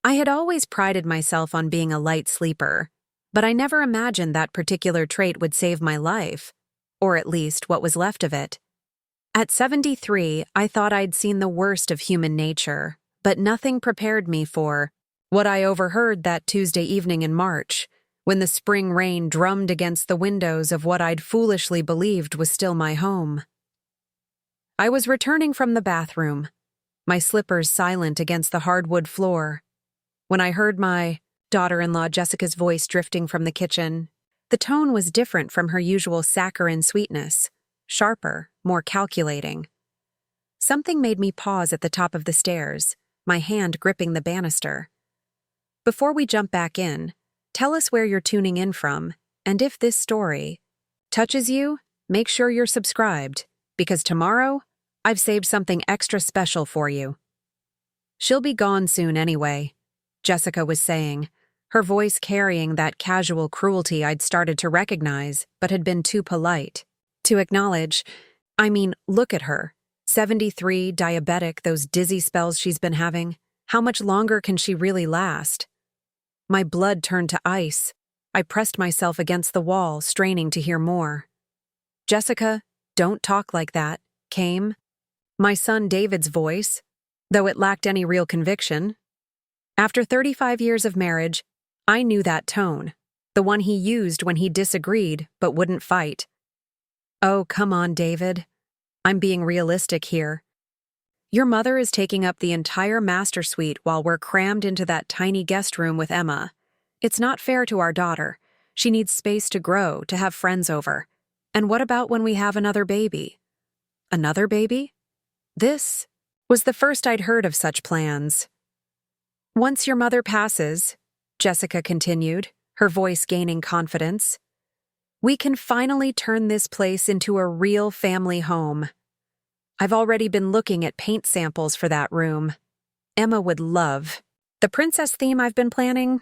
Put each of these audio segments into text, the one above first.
I had always prided myself on being a light sleeper, but I never imagined that particular trait would save my life, or at least what was left of it. At 73, I thought I'd seen the worst of human nature, but nothing prepared me for what I overheard that Tuesday evening in March, when the spring rain drummed against the windows of what I'd foolishly believed was still my home. I was returning from the bathroom, my slippers silent against the hardwood floor, when I heard my daughter-in-law Jessica's voice drifting from the kitchen. The tone was different from her usual saccharine sweetness, sharper, more calculating. Something made me pause at the top of the stairs, my hand gripping the banister. Before we jump back in, tell us where you're tuning in from, and if this story touches you, make sure you're subscribed, because tomorrow, I've saved something extra special for you. She'll be gone soon anyway, Jessica was saying, her voice carrying that casual cruelty I'd started to recognize but had been too polite to acknowledge. I mean, look at her. 73, diabetic, those dizzy spells she's been having. How much longer can she really last? My blood turned to ice. I pressed myself against the wall, straining to hear more. Jessica, don't talk like that, came my son David's voice, though it lacked any real conviction. After 35 years of marriage, I knew that tone, the one he used when he disagreed but wouldn't fight. Oh, come on, David. I'm being realistic here. Your mother is taking up the entire master suite while we're crammed into that tiny guest room with Emma. It's not fair to our daughter. She needs space to grow, to have friends over. And what about when we have another baby? Another baby? This was the first I'd heard of such plans. Once your mother passes, Jessica continued, her voice gaining confidence, we can finally turn this place into a real family home. I've already been looking at paint samples for that room. Emma would love the princess theme I've been planning.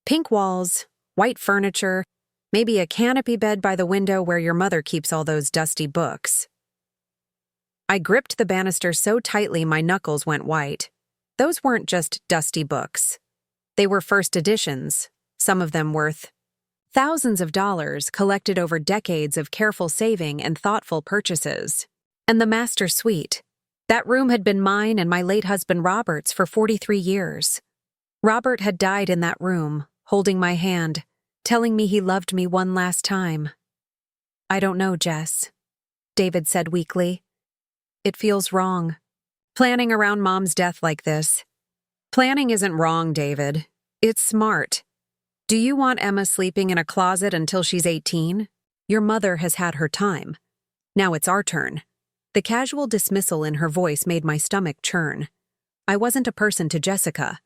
Pink walls, white furniture, maybe a canopy bed by the window where your mother keeps all those dusty books. I gripped the banister so tightly my knuckles went white. Those weren't just dusty books. They were first editions, some of them worth thousands of dollars collected over decades of careful saving and thoughtful purchases. And the master suite. That room had been mine and my late husband Robert's for 43 years. Robert had died in that room, holding my hand, telling me he loved me one last time. I don't know, Jess, David said weakly. It feels wrong. Planning around Mom's death like this. Planning isn't wrong, David. It's smart. Do you want Emma sleeping in a closet until she's 18? Your mother has had her time. Now it's our turn. The casual dismissal in her voice made my stomach churn. I wasn't a person to Jessica.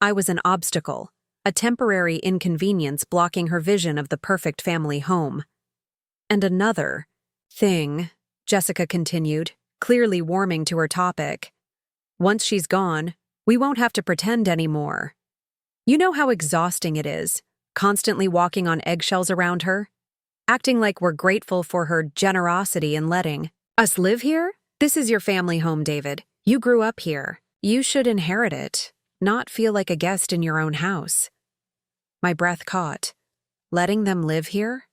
I was an obstacle, a temporary inconvenience blocking her vision of the perfect family home. And another thing, Jessica continued, clearly warming to her topic. Once she's gone, we won't have to pretend anymore. You know how exhausting it is, constantly walking on eggshells around her, acting like we're grateful for her generosity in letting us live here? This is your family home, David. You grew up here. You should inherit it, not feel like a guest in your own house. My breath caught. Letting them live here?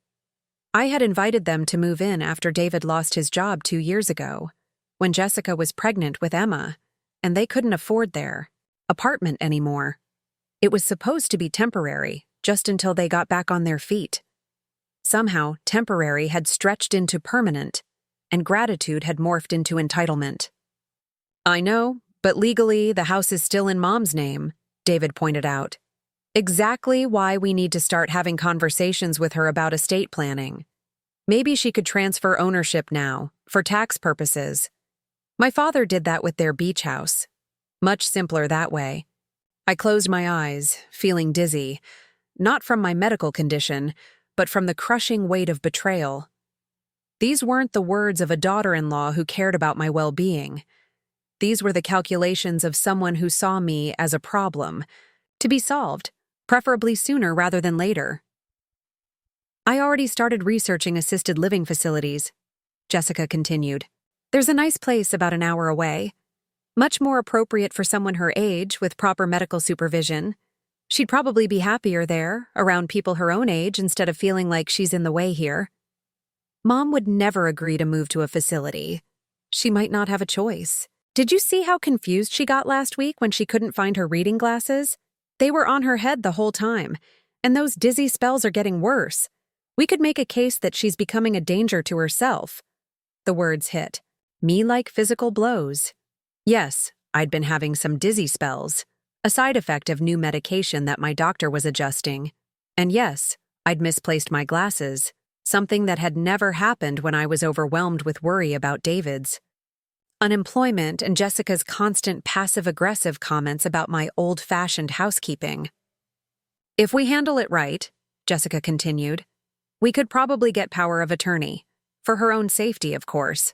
I had invited them to move in after David lost his job 2 years ago, when Jessica was pregnant with Emma, and they couldn't afford their apartment anymore. It was supposed to be temporary, just until they got back on their feet. Somehow, temporary had stretched into permanent, and gratitude had morphed into entitlement. I know, but legally, the house is still in Mom's name, David pointed out. Exactly why we need to start having conversations with her about estate planning. Maybe she could transfer ownership now, for tax purposes. My father did that with their beach house. Much simpler that way. I closed my eyes, feeling dizzy, not from my medical condition, but from the crushing weight of betrayal. These weren't the words of a daughter-in-law who cared about my well-being. These were the calculations of someone who saw me as a problem, to be solved, preferably sooner rather than later. I already started researching assisted living facilities, Jessica continued. There's a nice place about an hour away. Much more appropriate for someone her age with proper medical supervision. She'd probably be happier there, around people her own age, instead of feeling like she's in the way here. Mom would never agree to move to a facility. She might not have a choice. Did you see how confused she got last week when she couldn't find her reading glasses? They were on her head the whole time, and those dizzy spells are getting worse. We could make a case that she's becoming a danger to herself. The words hit me like physical blows. Yes, I'd been having some dizzy spells, a side effect of new medication that my doctor was adjusting. And yes, I'd misplaced my glasses, something that had never happened when I was overwhelmed with worry about David's unemployment and Jessica's constant passive-aggressive comments about my old-fashioned housekeeping. If we handle it right, Jessica continued, we could probably get power of attorney. For her own safety, of course.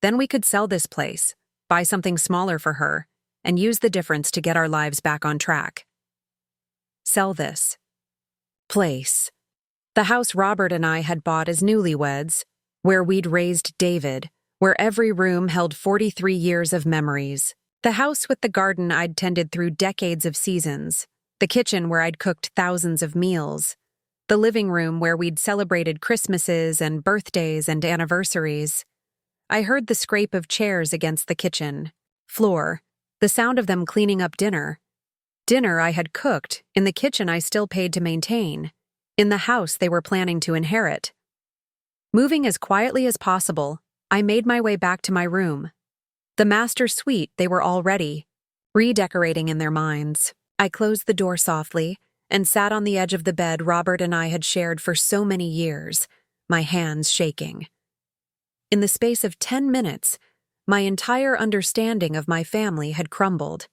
Then we could sell this place, buy something smaller for her, and use the difference to get our lives back on track. Sell this place. The house Robert and I had bought as newlyweds, where we'd raised David, where every room held 43 years of memories. The house with the garden I'd tended through decades of seasons. The kitchen where I'd cooked thousands of meals. The living room where we'd celebrated Christmases and birthdays and anniversaries. I heard the scrape of chairs against the kitchen floor, the sound of them cleaning up dinner. Dinner I had cooked, in the kitchen I still paid to maintain, in the house they were planning to inherit. Moving as quietly as possible, I made my way back to my room. The master suite they were already redecorating in their minds. I closed the door softly and sat on the edge of the bed Robert and I had shared for so many years, my hands shaking. In the space of 10 minutes, my entire understanding of my family had crumbled.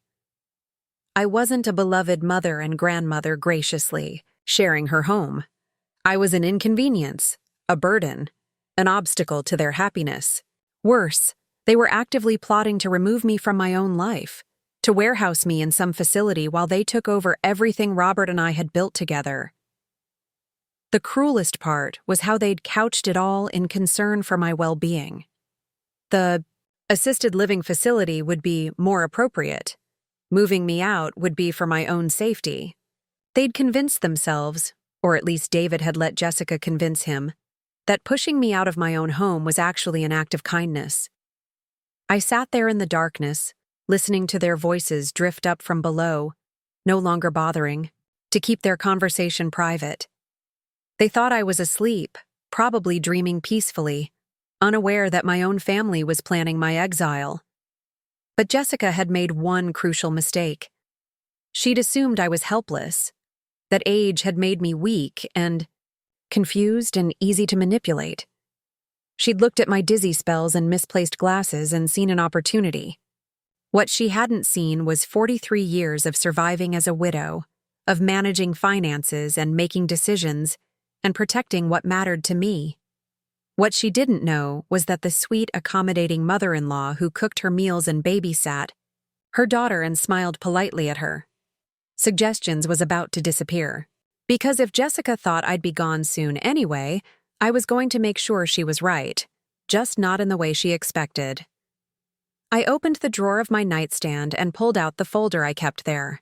I wasn't a beloved mother and grandmother graciously sharing her home. I was an inconvenience, a burden, an obstacle to their happiness. Worse, they were actively plotting to remove me from my own life, to warehouse me in some facility while they took over everything Robert and I had built together. The cruelest part was how they'd couched it all in concern for my well-being. The assisted living facility would be more appropriate. Moving me out would be for my own safety. They'd convinced themselves, or at least David had let Jessica convince him, that pushing me out of my own home was actually an act of kindness. I sat there in the darkness, listening to their voices drift up from below, no longer bothering, to keep their conversation private. They thought I was asleep, probably dreaming peacefully, unaware that my own family was planning my exile. But Jessica had made one crucial mistake. She'd assumed I was helpless, that age had made me weak and confused and easy to manipulate. She'd looked at my dizzy spells and misplaced glasses and seen an opportunity. What she hadn't seen was 43 years of surviving as a widow, of managing finances and making decisions, and protecting what mattered to me. What she didn't know was that the sweet, accommodating mother-in-law who cooked her meals and babysat her daughter and smiled politely at her suggestions was about to disappear. Because if Jessica thought I'd be gone soon anyway, I was going to make sure she was right, just not in the way she expected. I opened the drawer of my nightstand and pulled out the folder I kept there.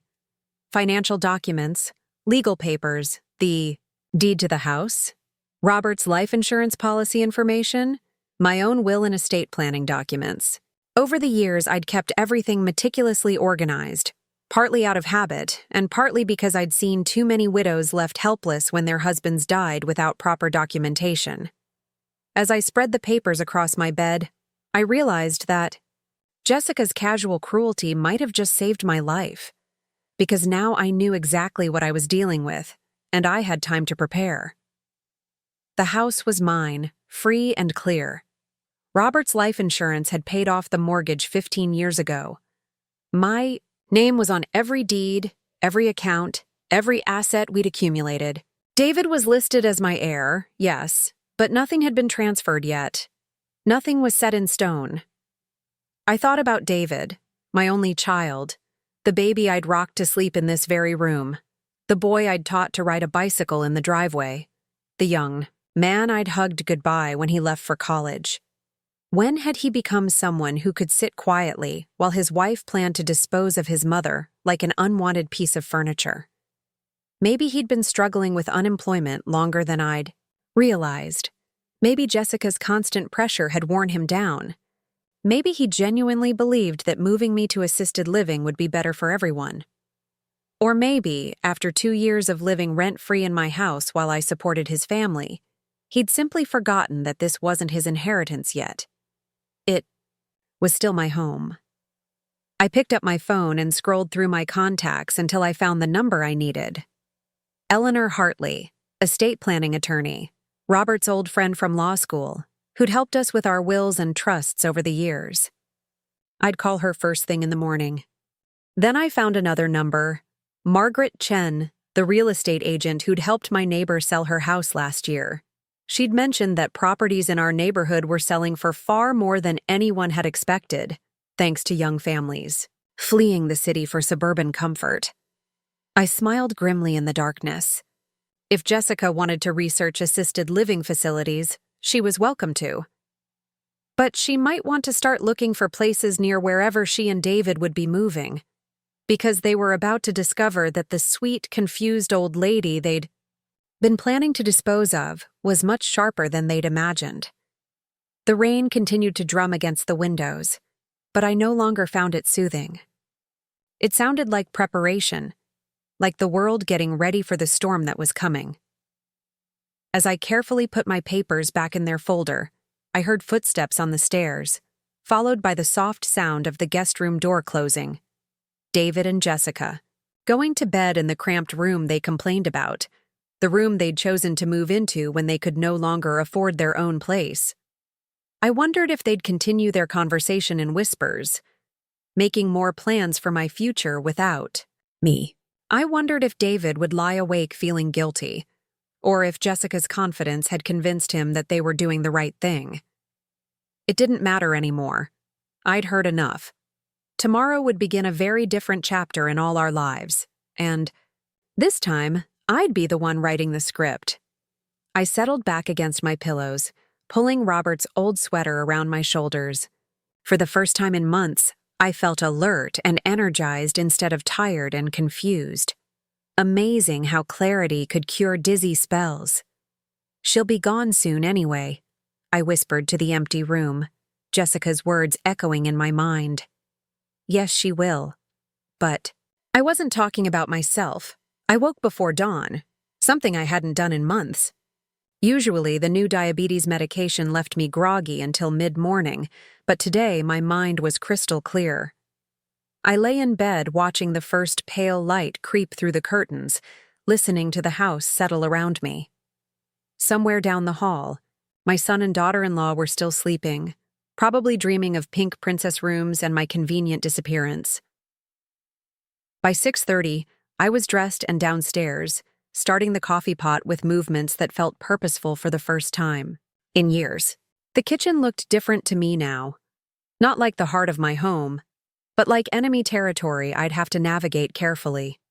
Financial documents, legal papers, the deed to the house, Robert's life insurance policy information, my own will and estate planning documents. Over the years, I'd kept everything meticulously organized, partly out of habit, and partly because I'd seen too many widows left helpless when their husbands died without proper documentation. As I spread the papers across my bed, I realized that Jessica's casual cruelty might have just saved my life, because now I knew exactly what I was dealing with, and I had time to prepare. The house was mine, free and clear. Robert's life insurance had paid off the mortgage 15 years ago. My name was on every deed, every account, every asset we'd accumulated. David was listed as my heir, yes, but nothing had been transferred yet. Nothing was set in stone. I thought about David, my only child, the baby I'd rocked to sleep in this very room, the boy I'd taught to ride a bicycle in the driveway, the young man I'd hugged goodbye when he left for college. When had he become someone who could sit quietly while his wife planned to dispose of his mother like an unwanted piece of furniture? Maybe he'd been struggling with unemployment longer than I'd realized. Maybe Jessica's constant pressure had worn him down. Maybe he genuinely believed that moving me to assisted living would be better for everyone. Or maybe, after 2 years of living rent-free in my house while I supported his family, he'd simply forgotten that this wasn't his inheritance yet. It was still my home. I picked up my phone and scrolled through my contacts until I found the number I needed. Eleanor Hartley, estate planning attorney, Robert's old friend from law school, who'd helped us with our wills and trusts over the years. I'd call her first thing in the morning. Then I found another number, Margaret Chen, the real estate agent who'd helped my neighbor sell her house last year. She'd mentioned that properties in our neighborhood were selling for far more than anyone had expected, thanks to young families fleeing the city for suburban comfort. I smiled grimly in the darkness. If Jessica wanted to research assisted living facilities, she was welcome to. But she might want to start looking for places near wherever she and David would be moving, because they were about to discover that the sweet, confused old lady they'd been planning to dispose of was much sharper than they'd imagined. The rain continued to drum against the windows, but I no longer found it soothing. It sounded like preparation, like the world getting ready for the storm that was coming. As I carefully put my papers back in their folder, I heard footsteps on the stairs, followed by the soft sound of the guest room door closing. David and Jessica, going to bed in the cramped room they complained about, the room they'd chosen to move into when they could no longer afford their own place. I wondered if they'd continue their conversation in whispers, making more plans for my future without me. I wondered if David would lie awake feeling guilty, or if Jessica's confidence had convinced him that they were doing the right thing. It didn't matter anymore. I'd heard enough. Tomorrow would begin a very different chapter in all our lives, and this time, I'd be the one writing the script. I settled back against my pillows, pulling Robert's old sweater around my shoulders. For the first time in months, I felt alert and energized instead of tired and confused. Amazing how clarity could cure dizzy spells. "She'll be gone soon anyway," I whispered to the empty room, Jessica's words echoing in my mind. Yes, she will. But I wasn't talking about myself. I woke before dawn, something I hadn't done in months. Usually, the new diabetes medication left me groggy until mid-morning, but today my mind was crystal clear. I lay in bed watching the first pale light creep through the curtains, listening to the house settle around me. Somewhere down the hall, my son and daughter-in-law were still sleeping, probably dreaming of pink princess rooms and my convenient disappearance. By 6:30, I was dressed and downstairs, starting the coffee pot with movements that felt purposeful for the first time in years. The kitchen looked different to me now. Not like the heart of my home, but like enemy territory I'd have to navigate carefully.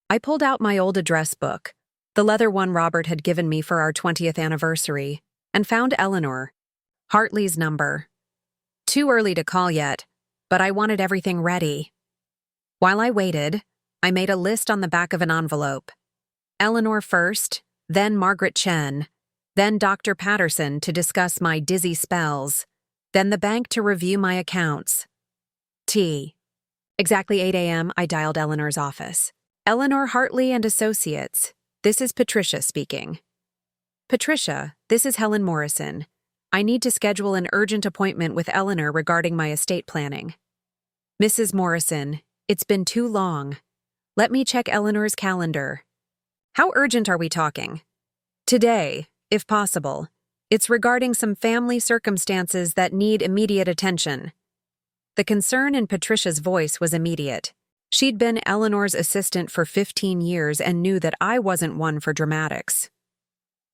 I pulled out my old address book, the leather one Robert had given me for our 20th anniversary, and found Eleanor Hartley's number. Too early to call yet, but I wanted everything ready. While I waited, I made a list on the back of an envelope. Eleanor first, then Margaret Chen, then Dr. Patterson to discuss my dizzy spells, then the bank to review my accounts. Exactly 8 a.m., I dialed Eleanor's office. "Eleanor Hartley and Associates. This is Patricia speaking." "Patricia, this is Helen Morrison. I need to schedule an urgent appointment with Eleanor regarding my estate planning." "Mrs. Morrison, it's been too long. Let me check Eleanor's calendar." "How urgent are we talking?" "Today, if possible. It's regarding some family circumstances that need immediate attention." The concern in Patricia's voice was immediate. She'd been Eleanor's assistant for 15 years and knew that I wasn't one for dramatics.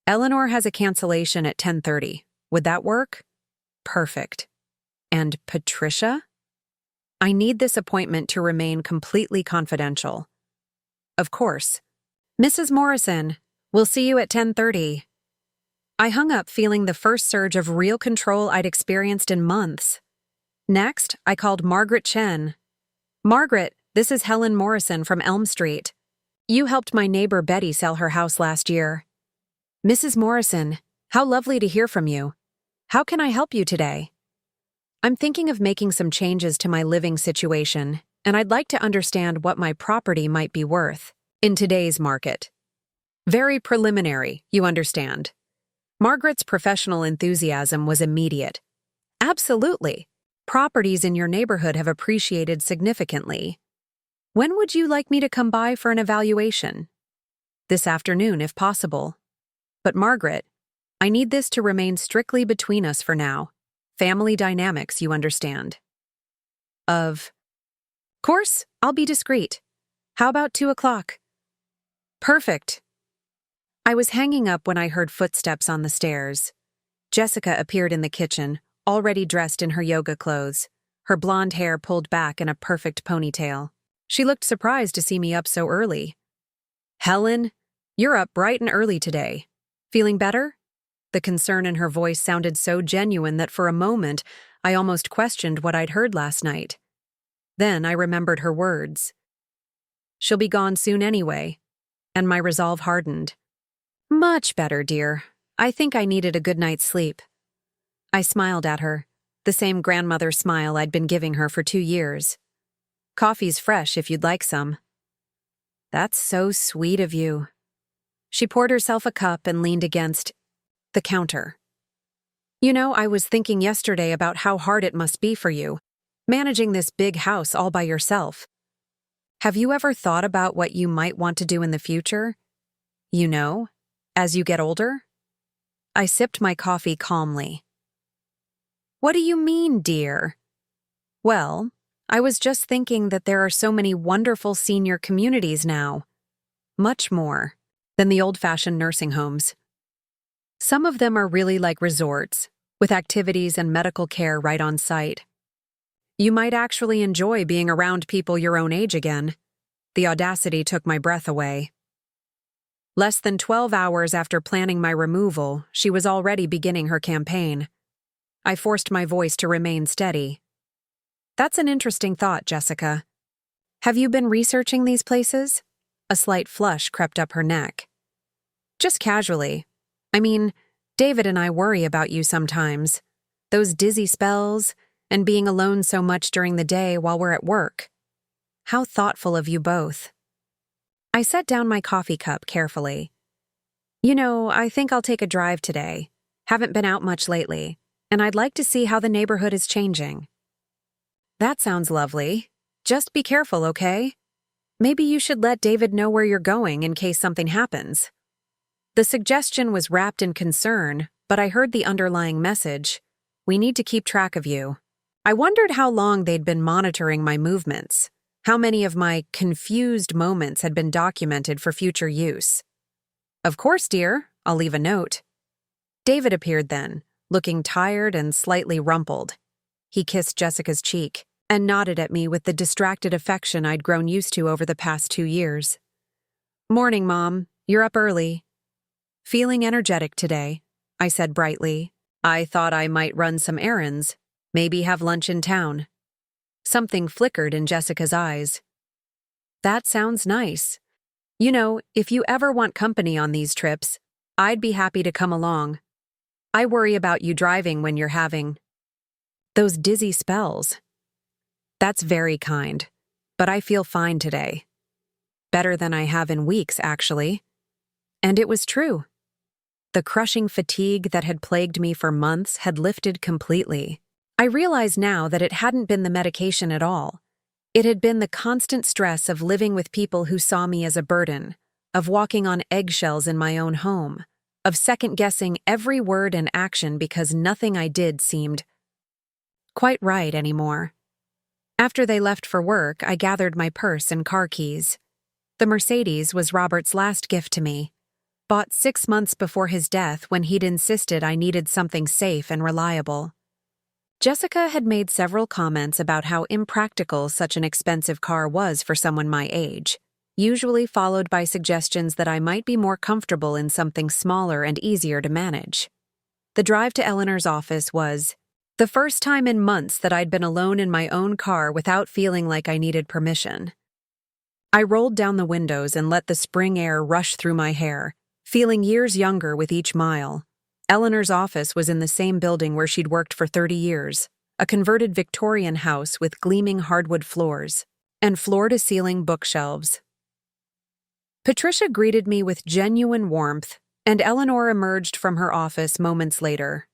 "Eleanor has a cancellation at 10:30. Would that work?" "Perfect." "And Patricia?" "I need this appointment to remain completely confidential." "Of course. Mrs. Morrison, we'll see you at 10:30. I hung up feeling the first surge of real control I'd experienced in months. Next, I called Margaret Chen. Margaret, this is Helen Morrison from Elm Street. You helped my neighbor Betty sell her house last year. Mrs. Morrison, how lovely to hear from you. How can I help you today? I'm thinking of making some changes to my living situation, and I'd like to understand what my property might be worth in today's market. Very preliminary, you understand. Margaret's professional enthusiasm was immediate. Absolutely. Properties in your neighborhood have appreciated significantly. When would you like me to come by for an evaluation? This afternoon, if possible. But Margaret, I need this to remain strictly between us for now. Family dynamics, you understand. Of course, I'll be discreet. How about 2 o'clock? Perfect. I was hanging up when I heard footsteps on the stairs. Jessica appeared in the kitchen, already dressed in her yoga clothes, her blonde hair pulled back in a perfect ponytail. She looked surprised to see me up so early. Helen, you're up bright and early today. Feeling better? The concern in her voice sounded so genuine that for a moment I almost questioned what I'd heard last night. Then I remembered her words. She'll be gone soon anyway, and my resolve hardened. Much better, dear. I think I needed a good night's sleep. I smiled at her, the same grandmother smile I'd been giving her for 2 years. Coffee's fresh if you'd like some. That's so sweet of you. She poured herself a cup and leaned against the counter. You know, I was thinking yesterday about how hard it must be for you, managing this big house all by yourself. Have you ever thought about what you might want to do in the future? You know, as you get older? I sipped my coffee calmly. What do you mean, dear? Well, I was just thinking that there are so many wonderful senior communities now. Much more than the old-fashioned nursing homes. Some of them are really like resorts, with activities and medical care right on site. You might actually enjoy being around people your own age again. The audacity took my breath away. Less than 12 hours after planning my removal, she was already beginning her campaign. I forced my voice to remain steady. That's an interesting thought, Jessica. Have you been researching these places? A slight flush crept up her neck. Just casually. I mean, David and I worry about you sometimes. Those dizzy spells, and being alone so much during the day while we're at work. How thoughtful of you both. I set down my coffee cup carefully. You know, I think I'll take a drive today. Haven't been out much lately, and I'd like to see how the neighborhood is changing. That sounds lovely. Just be careful, okay? Maybe you should let David know where you're going in case something happens. The suggestion was wrapped in concern, but I heard the underlying message. We need to keep track of you. I wondered how long they'd been monitoring my movements. How many of my confused moments had been documented for future use? Of course, dear. I'll leave a note. David appeared then, looking tired and slightly rumpled. He kissed Jessica's cheek and nodded at me with the distracted affection I'd grown used to over the past 2 years. Morning, Mom. You're up early. Feeling energetic today, I said brightly. I thought I might run some errands, maybe have lunch in town. Something flickered in Jessica's eyes. That sounds nice. You know, if you ever want company on these trips, I'd be happy to come along. I worry about you driving when you're having those dizzy spells. That's very kind, but I feel fine today. Better than I have in weeks, actually. And it was true. The crushing fatigue that had plagued me for months had lifted completely. I realize now that it hadn't been the medication at all. It had been the constant stress of living with people who saw me as a burden, of walking on eggshells in my own home, of second-guessing every word and action because nothing I did seemed quite right anymore. After they left for work, I gathered my purse and car keys. The Mercedes was Robert's last gift to me, bought 6 months before his death when he'd insisted I needed something safe and reliable. Jessica had made several comments about how impractical such an expensive car was for someone my age. usually followed by suggestions that I might be more comfortable in something smaller and easier to manage. The drive to Eleanor's office was the first time in months that I'd been alone in my own car without feeling like I needed permission. I rolled down the windows and let the spring air rush through my hair, feeling years younger with each mile. Eleanor's office was in the same building where she'd worked for 30 years, a converted Victorian house with gleaming hardwood floors and floor-to-ceiling bookshelves. Patricia greeted me with genuine warmth, and Eleanor emerged from her office moments later.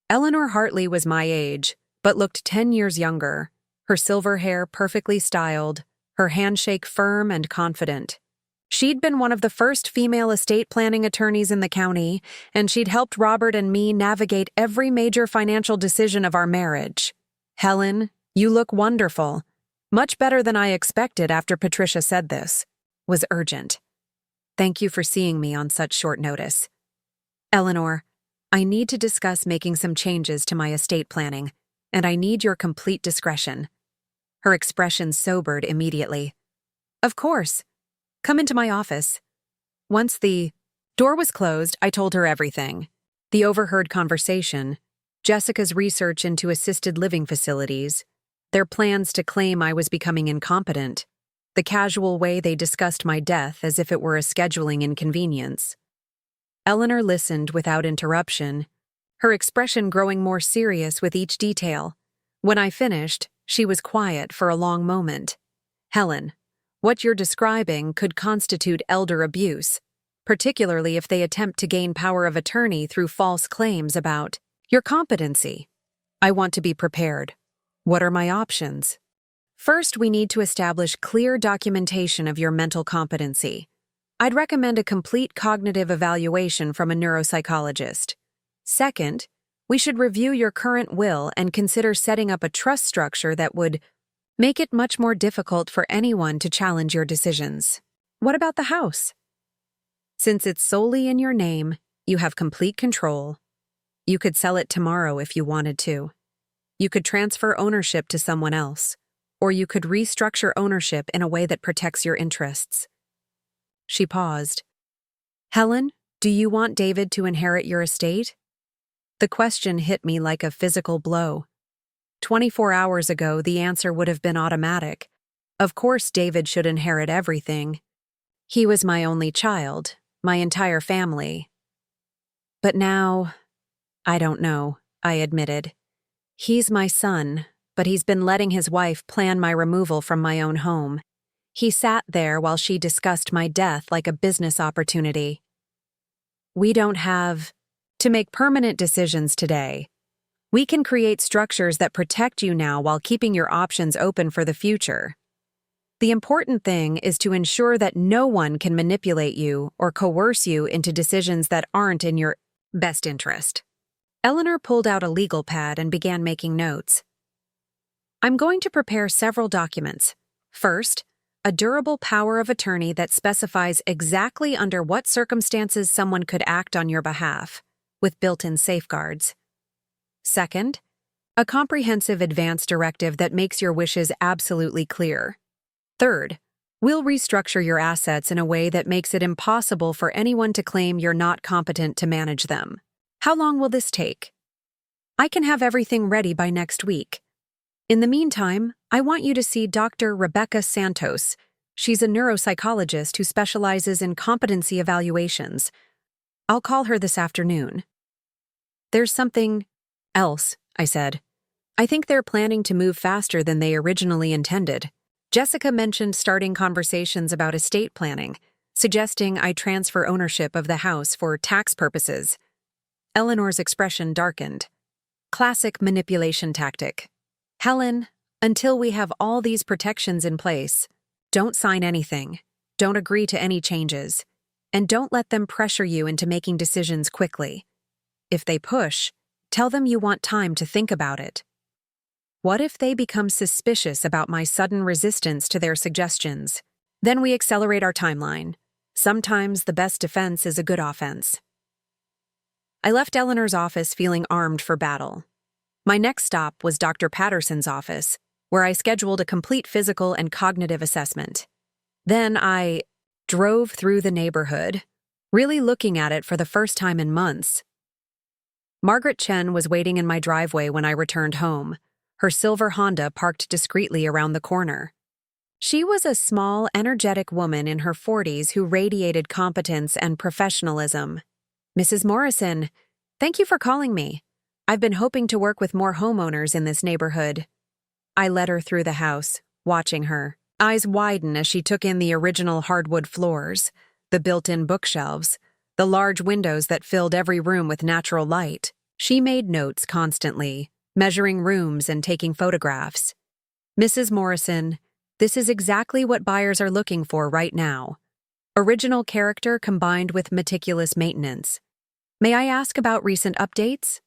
Eleanor Hartley was my age, but looked 10 years younger, her silver hair perfectly styled, her handshake firm and confident. She'd been one of the first female estate planning attorneys in the county, and she'd helped Robert and me navigate every major financial decision of our marriage. "Helen, you look wonderful. Much better than I expected after Patricia said this," was urgent. "Thank you for seeing me on such short notice. Eleanor, I need to discuss making some changes to my estate planning, and I need your complete discretion." Her expression sobered immediately. "Of course. Come into my office." Once the door was closed, I told her everything. The overheard conversation, Jessica's research into assisted living facilities, their plans to claim I was becoming incompetent, the casual way they discussed my death as if it were a scheduling inconvenience. Eleanor listened without interruption, her expression growing more serious with each detail. When I finished, she was quiet for a long moment. "Helen, what you're describing could constitute elder abuse, particularly if they attempt to gain power of attorney through false claims about your competency. I want to be prepared. What are my options?" "First, we need to establish clear documentation of your mental competency. I'd recommend a complete cognitive evaluation from a neuropsychologist. Second, we should review your current will and consider setting up a trust structure that would make it much more difficult for anyone to challenge your decisions." "What about the house?" "Since it's solely in your name, you have complete control. You could sell it tomorrow if you wanted to. You could transfer ownership to someone else, or you could restructure ownership in a way that protects your interests." She paused. "Helen, do you want David to inherit your estate?" The question hit me like a physical blow. 24 hours ago, the answer would have been automatic. Of course, David should inherit everything. He was my only child, my entire family. But now, I don't know, I admitted. He's my son, but he's been letting his wife plan my removal from my own home. He sat there while she discussed my death like a business opportunity. "We don't have to make permanent decisions today. We can create structures that protect you now while keeping your options open for the future. The important thing is to ensure that no one can manipulate you or coerce you into decisions that aren't in your best interest." Eleanor pulled out a legal pad and began making notes. "I'm going to prepare several documents. First, a durable power of attorney that specifies exactly under what circumstances someone could act on your behalf, with built-in safeguards. Second, a comprehensive advance directive that makes your wishes absolutely clear. Third, we'll restructure your assets in a way that makes it impossible for anyone to claim you're not competent to manage them. How long will this take?" "I can have everything ready by next week. In the meantime, I want you to see Dr. Rebecca Santos. She's a neuropsychologist who specializes in competency evaluations. I'll call her this afternoon." "There's something else," I said. "I think they're planning to move faster than they originally intended." Jessica mentioned starting conversations about estate planning, suggesting I transfer ownership of the house for tax purposes. Eleanor's expression darkened. Classic manipulation tactic. "Helen, until we have all these protections in place, don't sign anything, don't agree to any changes, and don't let them pressure you into making decisions quickly. If they push, tell them you want time to think about it." What if they become suspicious about my sudden resistance to their suggestions? Then we accelerate our timeline. Sometimes the best defense is a good offense. I left Eleanor's office feeling armed for battle. My next stop was Dr. Patterson's office, where I scheduled a complete physical and cognitive assessment. Then I drove through the neighborhood, really looking at it for the first time in months. Margaret Chen was waiting in my driveway when I returned home, her silver Honda parked discreetly around the corner. She was a small, energetic woman in her 40s who radiated competence and professionalism. "Mrs. Morrison, thank you for calling me. I've been hoping to work with more homeowners in this neighborhood." I led her through the house, watching her eyes widen as she took in the original hardwood floors, the built-in bookshelves, the large windows that filled every room with natural light. She made notes constantly, measuring rooms and taking photographs. "Mrs. Morrison, this is exactly what buyers are looking for right now. Original character combined with meticulous maintenance. May I ask about recent updates?"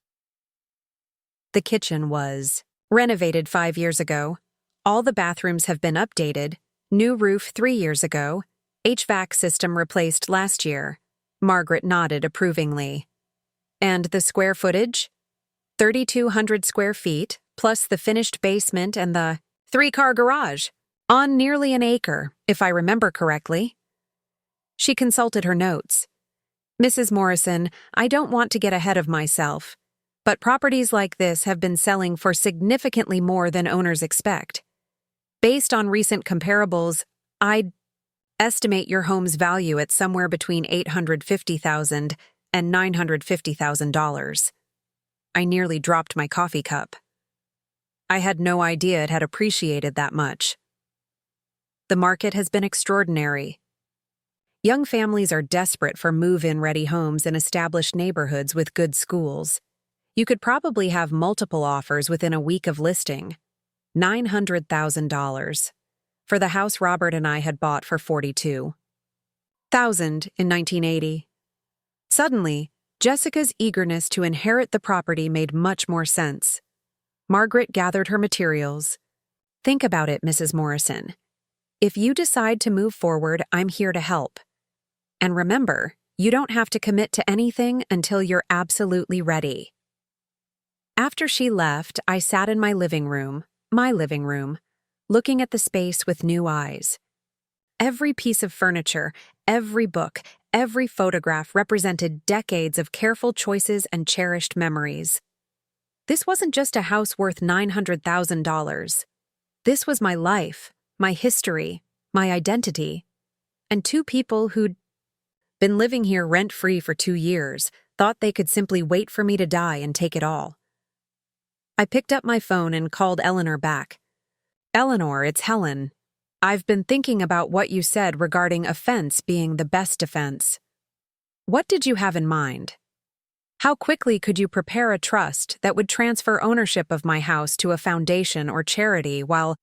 The kitchen was renovated 5 years ago. All the bathrooms have been updated. New roof 3 years ago. HVAC system replaced last year. Margaret nodded approvingly. "And the square footage?" 3,200 square feet, plus the finished basement and the 3-car garage. On nearly an acre, if I remember correctly. She consulted her notes. "Mrs. Morrison, I don't want to get ahead of myself, but properties like this have been selling for significantly more than owners expect. Based on recent comparables, I'd estimate your home's value at somewhere between $850,000 and $950,000. I nearly dropped my coffee cup. I had no idea it had appreciated that much. The market has been extraordinary. Young families are desperate for move-in-ready homes in established neighborhoods with good schools. You could probably have multiple offers within a week of listing. $900,000 for the house Robert and I had bought for $42,000 in 1980. Suddenly, Jessica's eagerness to inherit the property made much more sense. Margaret gathered her materials. "Think about it, Mrs. Morrison. If you decide to move forward, I'm here to help. And remember, you don't have to commit to anything until you're absolutely ready." After she left, I sat in my living room, looking at the space with new eyes. Every piece of furniture, every book, every photograph represented decades of careful choices and cherished memories. This wasn't just a house worth $900,000. This was my life, my history, my identity. And two people who'd been living here rent-free for 2 years thought they could simply wait for me to die and take it all. I picked up my phone and called Eleanor back. "Eleanor, it's Helen. I've been thinking about what you said regarding a fence being the best defense. What did you have in mind? How quickly could you prepare a trust that would transfer ownership of my house to a foundation or charity while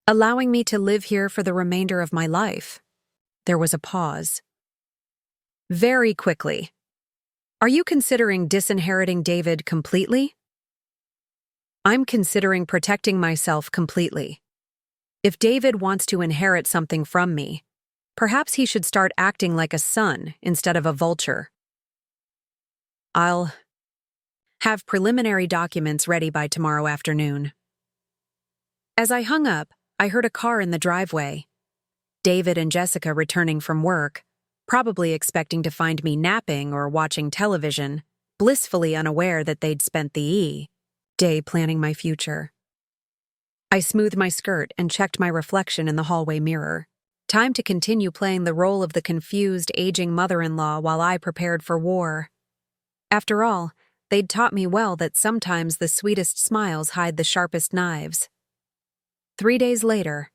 allowing me to live here for the remainder of my life?" There was a pause. "Very quickly. Are you considering disinheriting David completely?" "I'm considering protecting myself completely. If David wants to inherit something from me, perhaps he should start acting like a son instead of a vulture. I'll have preliminary documents ready by tomorrow afternoon." As I hung up, I heard a car in the driveway. David and Jessica returning from work, probably expecting to find me napping or watching television, blissfully unaware that they'd spent the day planning my future. I smoothed my skirt and checked my reflection in the hallway mirror. Time to continue playing the role of the confused, aging mother-in-law while I prepared for war. After all, they'd taught me well that sometimes the sweetest smiles hide the sharpest knives. 3 days later,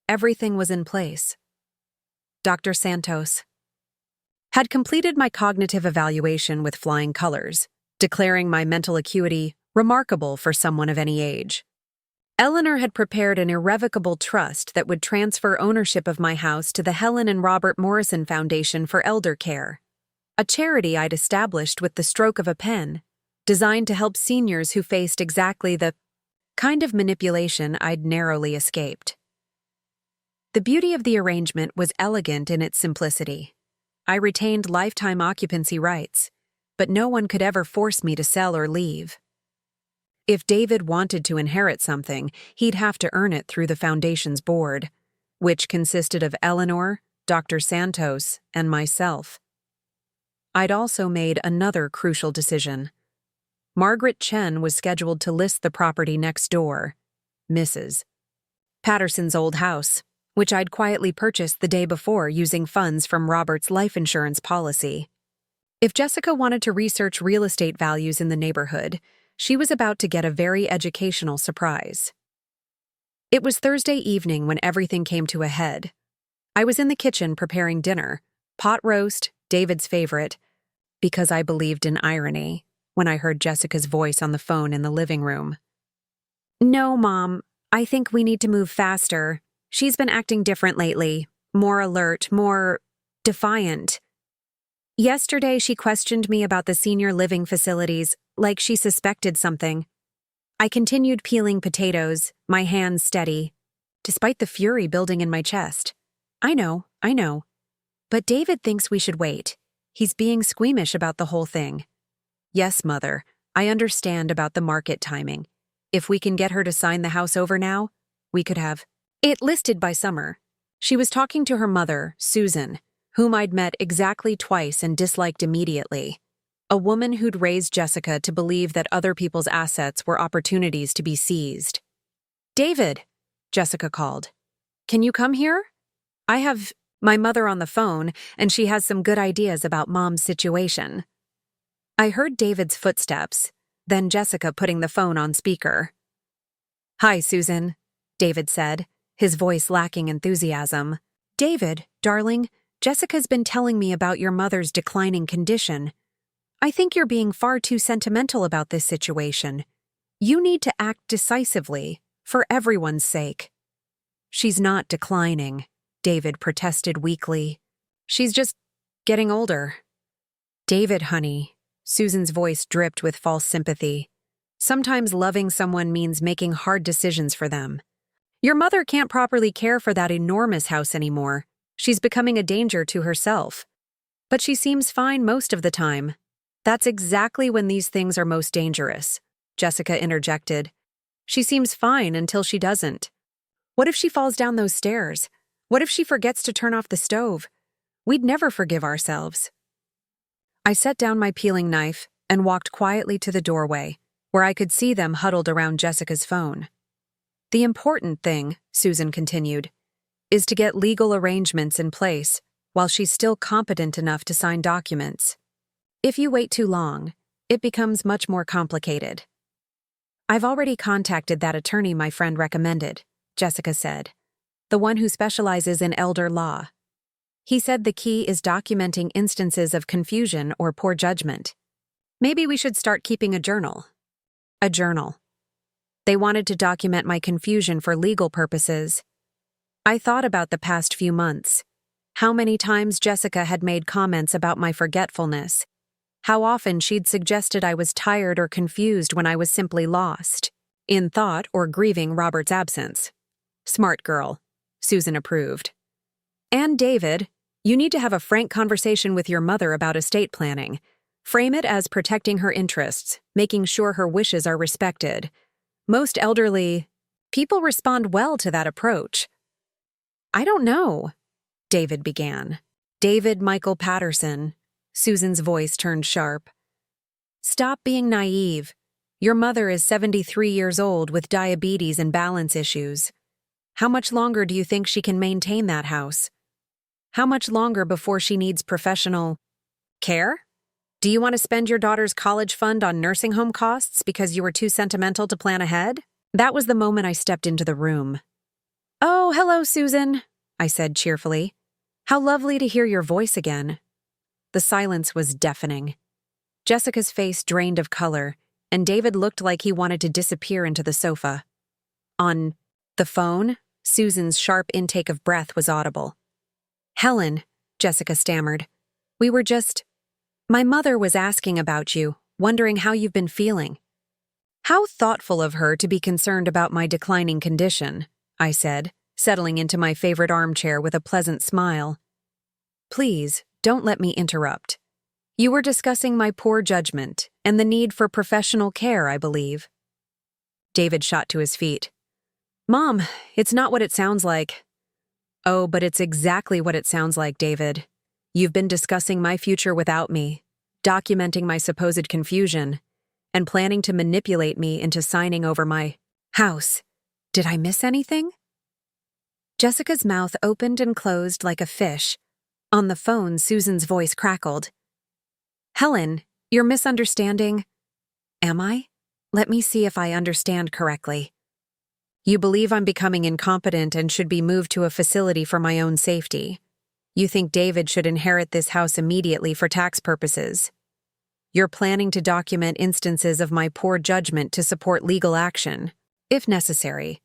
everything was in place. Dr. Santos had completed my cognitive evaluation with flying colors, declaring my mental acuity remarkable for someone of any age. Eleanor had prepared an irrevocable trust that would transfer ownership of my house to the Helen and Robert Morrison Foundation for Elder Care, a charity I'd established with the stroke of a pen, designed to help seniors who faced exactly the kind of manipulation I'd narrowly escaped. The beauty of the arrangement was elegant in its simplicity. I retained lifetime occupancy rights, but no one could ever force me to sell or leave. If David wanted to inherit something, he'd have to earn it through the foundation's board. which consisted of Eleanor, Dr. Santos, and myself. I'd also made another crucial decision. Margaret Chen was scheduled to list the property next door, Mrs. Patterson's old house, which I'd quietly purchased the day before using funds from Robert's life insurance policy. If Jessica wanted to research real estate values in the neighborhood, she was about to get a very educational surprise. It was Thursday evening when everything came to a head. I was in the kitchen preparing dinner, pot roast, David's favorite, because I believed in irony, when I heard Jessica's voice on the phone in the living room. "No, Mom, I think we need to move faster. She's been acting different lately, more alert, more defiant. Yesterday she questioned me about the senior living facilities, like she suspected something." I continued peeling potatoes, my hands steady, despite the fury building in my chest. I know. But David thinks we should wait. He's being squeamish about the whole thing. Yes, Mother, I understand about the market timing. If we can get her to sign the house over now, we could have it listed by summer. She was talking to her mother, Susan, whom I'd met exactly twice and disliked immediately. A woman who'd raised Jessica to believe that other people's assets were opportunities to be seized. "David," Jessica called. "Can you come here? I have my mother on the phone, and she has some good ideas about Mom's situation." I heard David's footsteps, then Jessica putting the phone on speaker. "Hi, Susan," David said, his voice lacking enthusiasm. "David, darling, Jessica's been telling me about your mother's declining condition. I think you're being far too sentimental about this situation. You need to act decisively, for everyone's sake." "She's not declining," David protested weakly. "She's just getting older." "David, honey," Susan's voice dripped with false sympathy. "Sometimes loving someone means making hard decisions for them. Your mother can't properly care for that enormous house anymore. She's becoming a danger to herself. But she seems fine most of the time." "That's exactly when these things are most dangerous," Jessica interjected. "She seems fine until she doesn't. What if she falls down those stairs? What if she forgets to turn off the stove? We'd never forgive ourselves." I set down my peeling knife and walked quietly to the doorway, where I could see them huddled around Jessica's phone. "The important thing," Susan continued, "is to get legal arrangements in place while she's still competent enough to sign documents. If you wait too long, it becomes much more complicated." "I've already contacted that attorney my friend recommended," Jessica said, "the one who specializes in elder law. He said the key is documenting instances of confusion or poor judgment. Maybe we should start keeping a journal." A journal. They wanted to document my confusion for legal purposes. I thought about the past few months, how many times Jessica had made comments about my forgetfulness, how often she'd suggested I was tired or confused when I was simply lost, in thought or grieving Robert's absence. "Smart girl," Susan approved. "And David, you need to have a frank conversation with your mother about estate planning. Frame it as protecting her interests, making sure her wishes are respected. Most elderly people respond well to that approach." "I don't know," David began. "David Michael Patterson." Susan's voice turned sharp. "Stop being naive. Your mother is 73 years old with diabetes and balance issues. How much longer do you think she can maintain that house? How much longer before she needs professional care? Do you want to spend your daughter's college fund on nursing home costs because you were too sentimental to plan ahead?" That was the moment I stepped into the room. "Oh, hello, Susan," I said cheerfully. "How lovely to hear your voice again." The silence was deafening. Jessica's face drained of color, and David looked like he wanted to disappear into the sofa. On the phone, Susan's sharp intake of breath was audible. "Helen," Jessica stammered, my mother was asking about you, wondering how you've been feeling." "How thoughtful of her to be concerned about my declining condition," I said, settling into my favorite armchair with a pleasant smile. "Please, don't let me interrupt. You were discussing my poor judgment and the need for professional care, I believe." David shot to his feet. "Mom, it's not what it sounds like." Oh, but it's exactly what it sounds like, David. You've been discussing my future without me, documenting my supposed confusion, and planning to manipulate me into signing over my house. Did I miss anything? Jessica's mouth opened and closed like a fish. On the phone, Susan's voice crackled. Helen, you're misunderstanding. Am I? Let me see if I understand correctly. You believe I'm becoming incompetent and should be moved to a facility for my own safety. You think David should inherit this house immediately for tax purposes. You're planning to document instances of my poor judgment to support legal action, if necessary.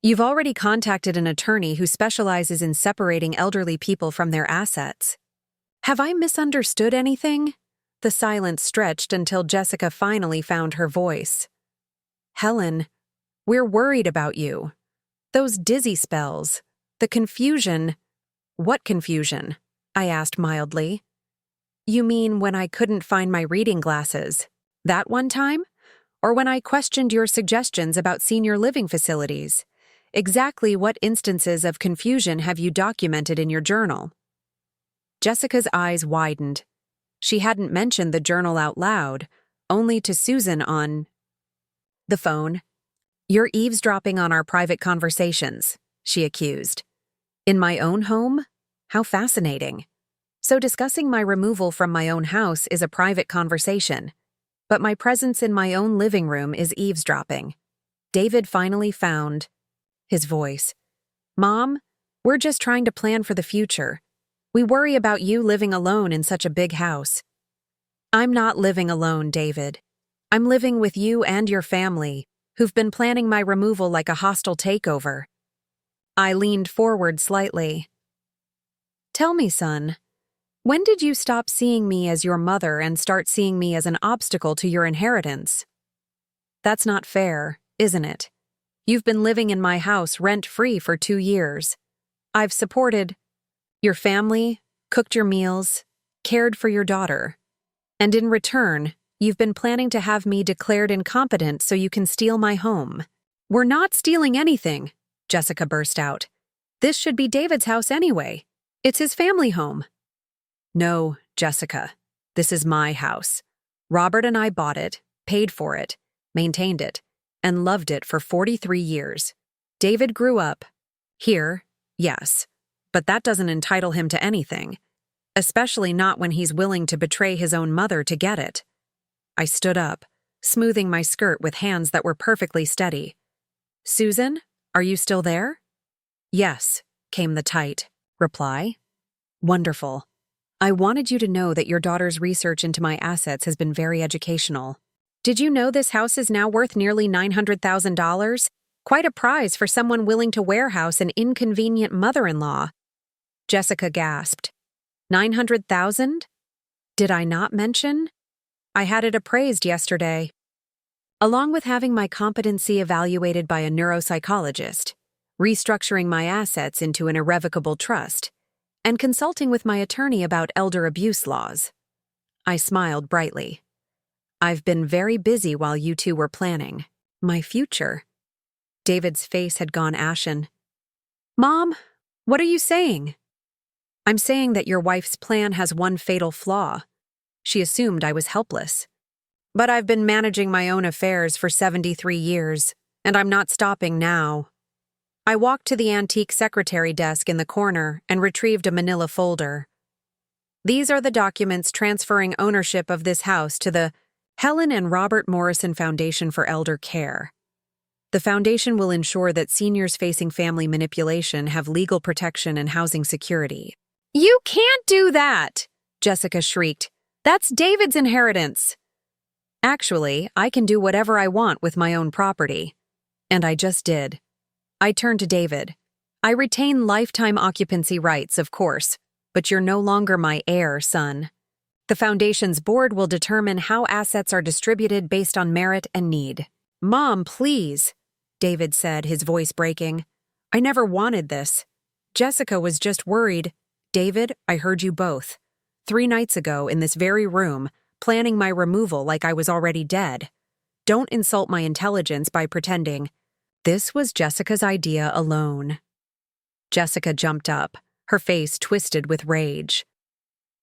You've already contacted an attorney who specializes in separating elderly people from their assets. Have I misunderstood anything? The silence stretched until Jessica finally found her voice. Helen, we're worried about you. Those dizzy spells, the confusion. What confusion? I asked mildly. You mean when I couldn't find my reading glasses? That one time? Or when I questioned your suggestions about senior living facilities? Exactly what instances of confusion have you documented in your journal? Jessica's eyes widened. She hadn't mentioned the journal out loud, only to Susan on the phone. You're eavesdropping on our private conversations, she accused. In my own home? How fascinating. So discussing my removal from my own house is a private conversation, but my presence in my own living room is eavesdropping. David finally found his voice. Mom, we're just trying to plan for the future. We worry about you living alone in such a big house. I'm not living alone, David. I'm living with you and your family, who've been planning my removal like a hostile takeover. I leaned forward slightly. Tell me, son, when did you stop seeing me as your mother and start seeing me as an obstacle to your inheritance? That's not fair, isn't it? You've been living in my house rent-free for 2 years. I've supported your family, cooked your meals, cared for your daughter. And in return, you've been planning to have me declared incompetent so you can steal my home. We're not stealing anything, Jessica burst out. This should be David's house anyway. It's his family home. No, Jessica. This is my house. Robert and I bought it, paid for it, maintained it, and loved it for 43 years. David grew up here, yes, but that doesn't entitle him to anything, especially not when he's willing to betray his own mother to get it. I stood up, smoothing my skirt with hands that were perfectly steady. Susan, are you still there? Yes, came the tight reply. Wonderful. I wanted you to know that your daughter's research into my assets has been very educational. Did you know this house is now worth nearly $900,000? Quite a prize for someone willing to warehouse an inconvenient mother-in-law. Jessica gasped. 900,000? Did I not mention? I had it appraised yesterday. Along with having my competency evaluated by a neuropsychologist, restructuring my assets into an irrevocable trust, and consulting with my attorney about elder abuse laws. I smiled brightly. I've been very busy while you two were planning my future. David's face had gone ashen. Mom, what are you saying? I'm saying that your wife's plan has one fatal flaw. She assumed I was helpless. But I've been managing my own affairs for 73 years, and I'm not stopping now. I walked to the antique secretary desk in the corner and retrieved a manila folder. These are the documents transferring ownership of this house to the Helen and Robert Morrison Foundation for Elder Care. The foundation will ensure that seniors facing family manipulation have legal protection and housing security. You can't do that, Jessica shrieked. That's David's inheritance. Actually, I can do whatever I want with my own property. And I just did. I turned to David. I retain lifetime occupancy rights, of course, but you're no longer my heir, son. The foundation's board will determine how assets are distributed based on merit and need. Mom, please, David said, his voice breaking. I never wanted this. Jessica was just worried. David, I heard you both. 3 nights ago, in this very room, planning my removal like I was already dead. Don't insult my intelligence by pretending. This was Jessica's idea alone. Jessica jumped up, her face twisted with rage.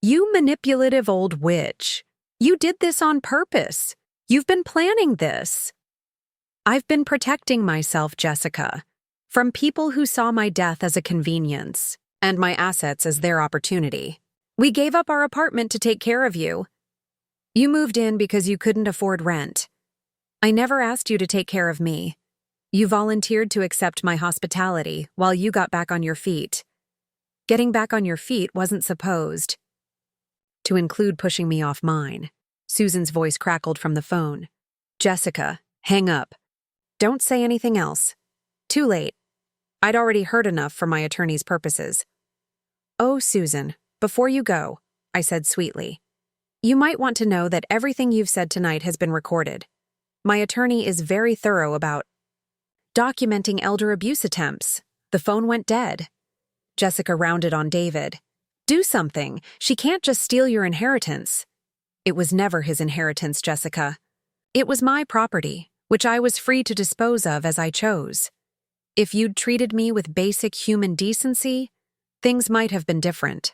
You manipulative old witch. You did this on purpose. You've been planning this. I've been protecting myself, Jessica, from people who saw my death as a convenience and my assets as their opportunity. We gave up our apartment to take care of you. You moved in because you couldn't afford rent. I never asked you to take care of me. You volunteered to accept my hospitality while you got back on your feet. Getting back on your feet wasn't supposed to include pushing me off mine. Susan's voice crackled from the phone. Jessica, hang up. Don't say anything else. Too late. I'd already heard enough for my attorney's purposes. Oh, Susan, before you go, I said sweetly, you might want to know that everything you've said tonight has been recorded. My attorney is very thorough about documenting elder abuse attempts. The phone went dead. Jessica rounded on David. Do something. She can't just steal your inheritance. It was never his inheritance, Jessica. It was my property, which I was free to dispose of as I chose. If you'd treated me with basic human decency, things might have been different.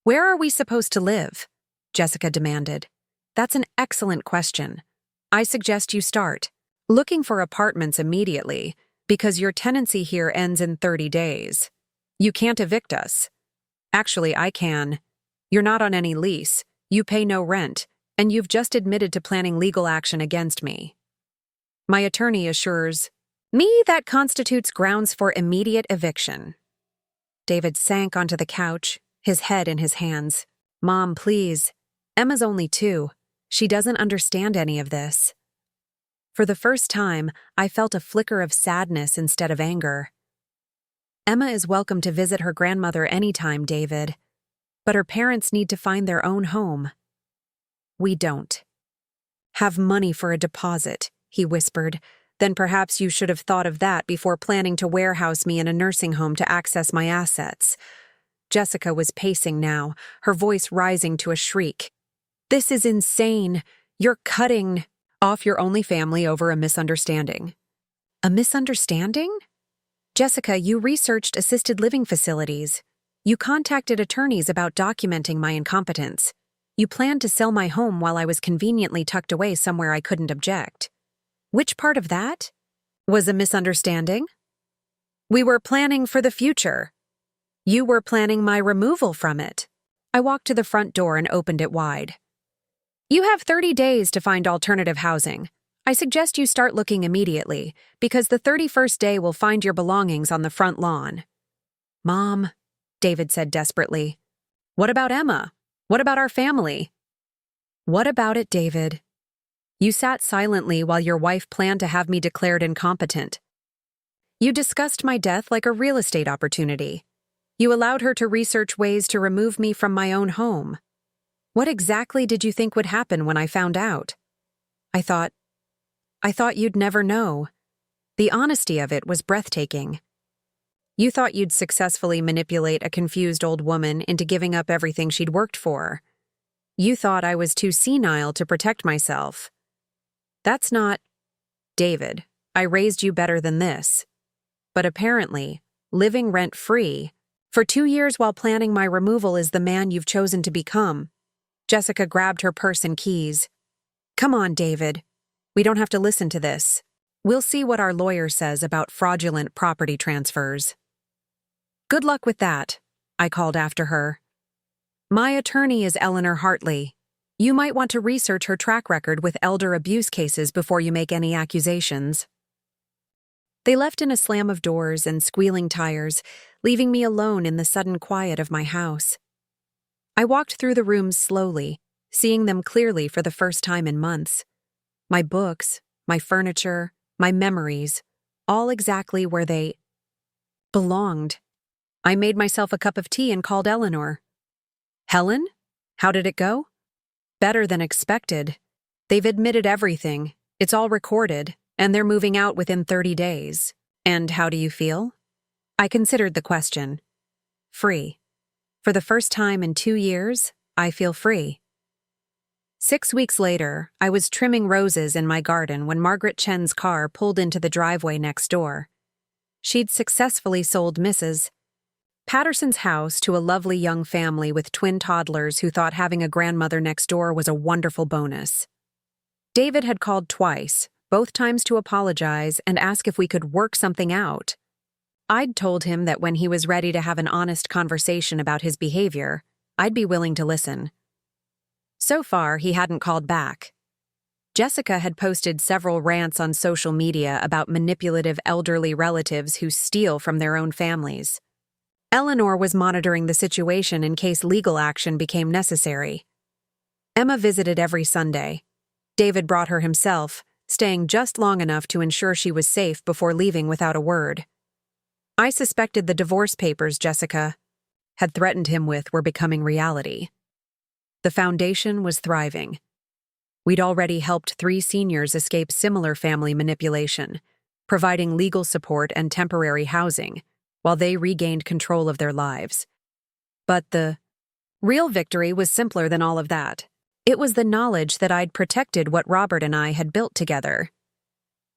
Where are we supposed to live? Jessica demanded. That's an excellent question. I suggest you start looking for apartments immediately because your tenancy here ends in 30 days. You can't evict us. Actually, I can. You're not on any lease, you pay no rent, and you've just admitted to planning legal action against me. My attorney assures me that constitutes grounds for immediate eviction. David sank onto the couch, his head in his hands. Mom, please. Emma's only 2. She doesn't understand any of this. For the first time, I felt a flicker of sadness instead of anger. Emma is welcome to visit her grandmother anytime, David. But her parents need to find their own home. We don't have money for a deposit, he whispered. Then perhaps you should have thought of that before planning to warehouse me in a nursing home to access my assets. Jessica was pacing now, her voice rising to a shriek. This is insane. You're cutting off your only family over a misunderstanding. A misunderstanding? Jessica, you researched assisted living facilities. You contacted attorneys about documenting my incompetence. You planned to sell my home while I was conveniently tucked away somewhere I couldn't object. Which part of that was a misunderstanding? We were planning for the future. You were planning my removal from it. I walked to the front door and opened it wide. You have 30 days to find alternative housing. I suggest you start looking immediately, because the 31st day will find your belongings on the front lawn. Mom, David said desperately. What about Emma? What about our family? What about it, David? You sat silently while your wife planned to have me declared incompetent. You discussed my death like a real estate opportunity. You allowed her to research ways to remove me from my own home. What exactly did you think would happen when I found out? I thought you'd never know. The honesty of it was breathtaking. You thought you'd successfully manipulate a confused old woman into giving up everything she'd worked for. You thought I was too senile to protect myself. That's not... David, I raised you better than this. But apparently, living rent-free, for 2 years while planning my removal is the man you've chosen to become. Jessica grabbed her purse and keys. Come on, David. We don't have to listen to this. We'll see what our lawyer says about fraudulent property transfers. Good luck with that, I called after her. My attorney is Eleanor Hartley. You might want to research her track record with elder abuse cases before you make any accusations. They left in a slam of doors and squealing tires, leaving me alone in the sudden quiet of my house. I walked through the rooms slowly, seeing them clearly for the first time in months. My books, my furniture, my memories, all exactly where they belonged. I made myself a cup of tea and called Eleanor. Helen? How did it go? Better than expected. They've admitted everything. It's all recorded, and they're moving out within 30 days. And how do you feel? I considered the question. Free. For the first time in 2 years, I feel free. 6 weeks later, I was trimming roses in my garden when Margaret Chen's car pulled into the driveway next door. She'd successfully sold Mrs. Patterson's house to a lovely young family with twin toddlers who thought having a grandmother next door was a wonderful bonus. David had called twice, both times to apologize and ask if we could work something out. I'd told him that when he was ready to have an honest conversation about his behavior, I'd be willing to listen. So far, he hadn't called back. Jessica had posted several rants on social media about manipulative elderly relatives who steal from their own families. Eleanor was monitoring the situation in case legal action became necessary. Emma visited every Sunday. David brought her himself, staying just long enough to ensure she was safe before leaving without a word. I suspected the divorce papers Jessica had threatened him with were becoming reality. The foundation was thriving. We'd already helped 3 seniors escape similar family manipulation, providing legal support and temporary housing, while they regained control of their lives. But the real victory was simpler than all of that. It was the knowledge that I'd protected what Robert and I had built together.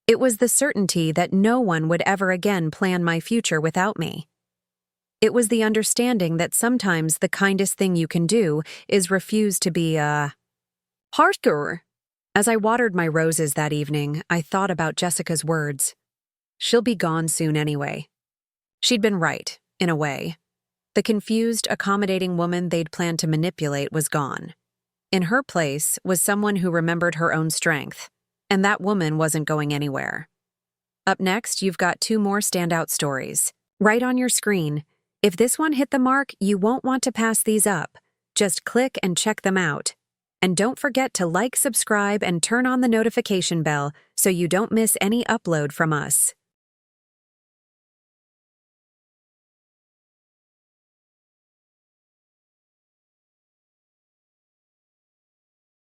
It was the certainty that no one would ever again plan my future without me. It was the understanding that sometimes the kindest thing you can do is refuse to be a hardcore. As I watered my roses that evening, I thought about Jessica's words. She'll be gone soon anyway. She'd been right, in a way. The confused, accommodating woman they'd planned to manipulate was gone. In her place was someone who remembered her own strength, and that woman wasn't going anywhere. Up next, you've got 2 more standout stories. Right on your screen. If this one hit the mark, you won't want to pass these up. Just click and check them out. And don't forget to like, subscribe, and turn on the notification bell so you don't miss any upload from us.